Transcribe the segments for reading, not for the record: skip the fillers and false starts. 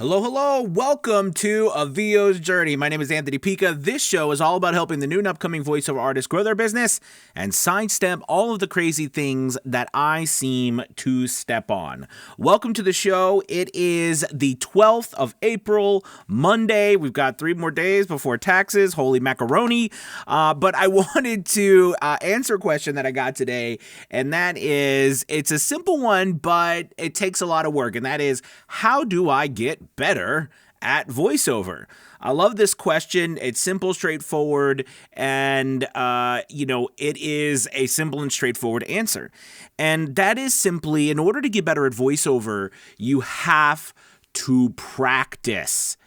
Hello, hello. Welcome to A VO's Journey. My name is Anthony Pica. This show is all about helping the new and upcoming voiceover artists grow their business and sidestep all of the crazy things that I seem to step on. Welcome to the show. It is the 12th of April, Monday. We've got 3 more days before taxes. Holy macaroni. But I wanted to answer a question that I got today, and that is, it's a simple one, but it takes a lot of work, and that is, how do I get better at voiceover? I love this question. It's simple, straightforward, and, it is a simple and straightforward answer. And that is simply, in order to get better at voiceover, you have to practice.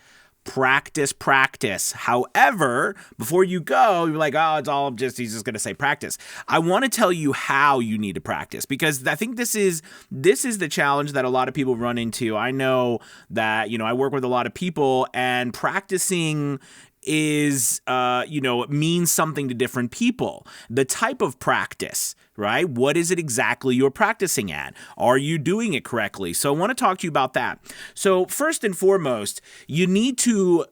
Practice. However, before you go, you're like, oh, he's just going to say practice. I want to tell you how you need to practice, because I think this is the challenge that a lot of people run into. I know that, I work with a lot of people, and practicing is, means something to different people. The type of practice, right? What is it exactly you're practicing at? Are you doing it correctly? So I want to talk to you about that. So first and foremost, you need to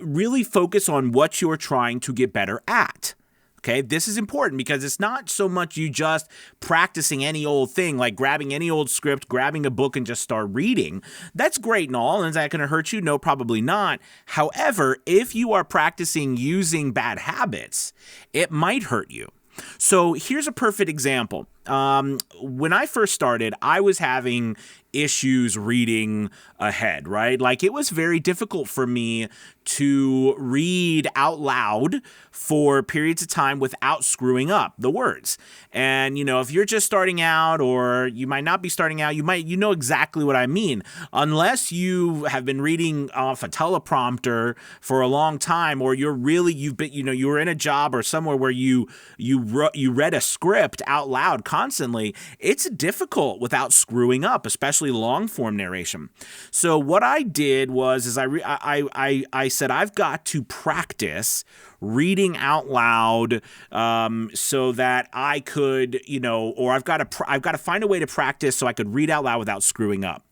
really focus on what you're trying to get better at. Okay, this is important because it's not so much you just practicing any old thing, like grabbing any old script, grabbing a book and just start reading. That's great and all. And is that going to hurt you? No, probably not. However, if you are practicing using bad habits, it might hurt you. So here's a perfect example. When I first started, I was having issues reading ahead, right? Like, it was very difficult for me to read out loud for periods of time without screwing up the words. And, if you're just starting out, or you might not be starting out, you know exactly what I mean. Unless you have been reading off a teleprompter for a long time, or you were in a job or somewhere where you read a script out loud constantly, it's difficult without screwing up, especially long form narration. So what I did was I said, I've got to practice reading out loud, so that I could, or I've got to find a way to practice so I could read out loud without screwing up.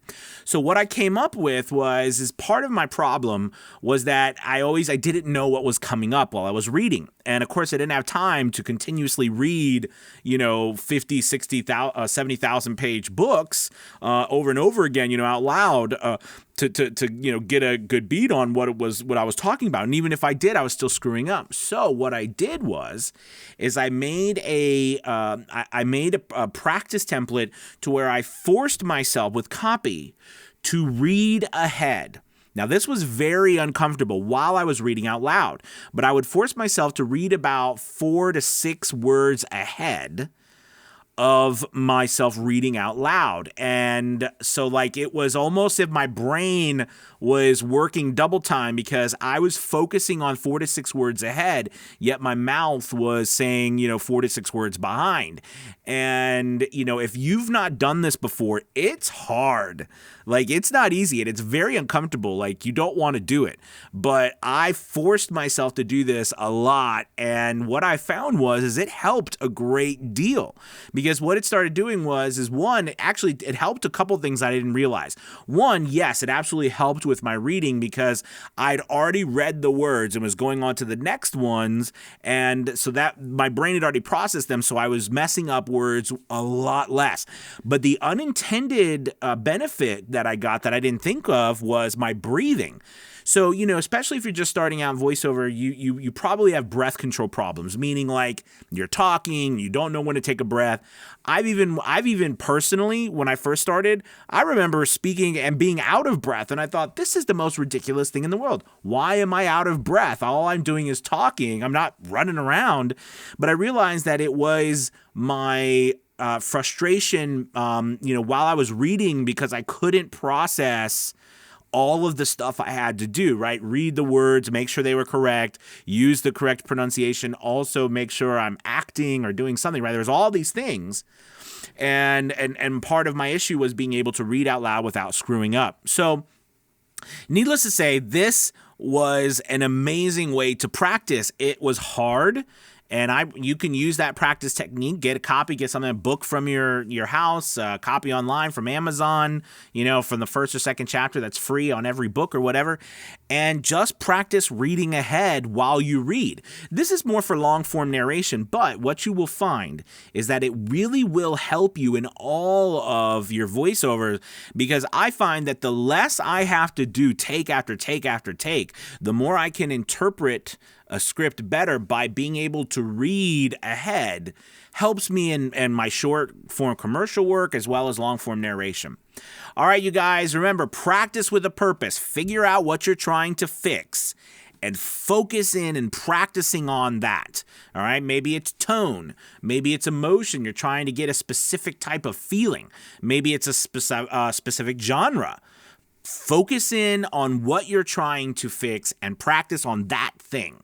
So what I came up with is part of my problem was that I didn't know what was coming up while I was reading. And of course, I didn't have time to continuously read, 50, 60, 70,000 page books over and over again, out loud, to get a good beat on what I was talking about. And even if I did, I was still screwing up. So what I did is I made a practice template to where I forced myself with copy to read ahead. Now, this was very uncomfortable while I was reading out loud, but I would force myself to read about 4 to 6 words ahead of myself reading out loud. And so, it was almost if my brain was working double time, because I was focusing on 4 to 6 words ahead, yet my mouth was saying, 4 to 6 words behind. And, if you've not done this before, it's hard. It's not easy, and it's very uncomfortable. You don't want to do it. But I forced myself to do this a lot, and what I found is it helped a great deal. Because what it started doing it helped a couple things I didn't realize. One, yes, it absolutely helped with my reading, because I'd already read the words and was going on to the next ones, and so that my brain had already processed them, so I was messing up words a lot less. But the unintended benefit that I got that I didn't think of was my breathing. So, especially if you're just starting out in voiceover, you probably have breath control problems, meaning you're talking, you don't know when to take a breath. I've even personally, when I first started, I remember speaking and being out of breath, and I thought, this is the most ridiculous thing in the world. Why am I out of breath? All I'm doing is talking. I'm not running around. But I realized that it was my frustration, while I was reading, because I couldn't process all of the stuff I had to do, right? Read the words, make sure they were correct, use the correct pronunciation, also make sure I'm acting or doing something, right? There's all these things. And part of my issue was being able to read out loud without screwing up. So, needless to say, this was an amazing way to practice. It was hard, And you can use that practice technique, get a copy, get something, a book from your house, a copy online from Amazon, from the first or second chapter that's free on every book or whatever, and just practice reading ahead while you read. This is more for long form narration, but what you will find is that it really will help you in all of your voiceovers, because I find that the less I have to do take after take after take, the more I can interpret a script better by being able to read ahead. Helps me in my short form commercial work as well as long form narration. All right, you guys, remember, practice with a purpose. Figure out what you're trying to fix and focus in and practicing on that. All right, maybe it's tone, maybe it's emotion. You're trying to get a specific type of feeling. Maybe it's a specific genre. Focus in on what you're trying to fix and practice on that thing.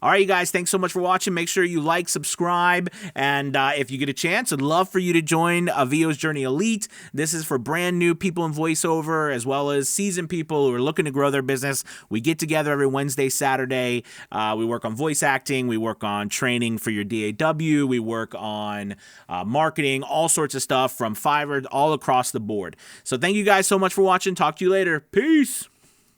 All right, you guys, thanks so much for watching. Make sure you like, subscribe, and if you get a chance, I'd love for you to join VO's Journey Elite. This is for brand new people in voiceover, as well as seasoned people who are looking to grow their business. We get together every Wednesday, Saturday. We work on voice acting. We work on training for your DAW. We work on marketing, all sorts of stuff from Fiverr all across the board. So thank you guys so much for watching. Talk to you later. Peace.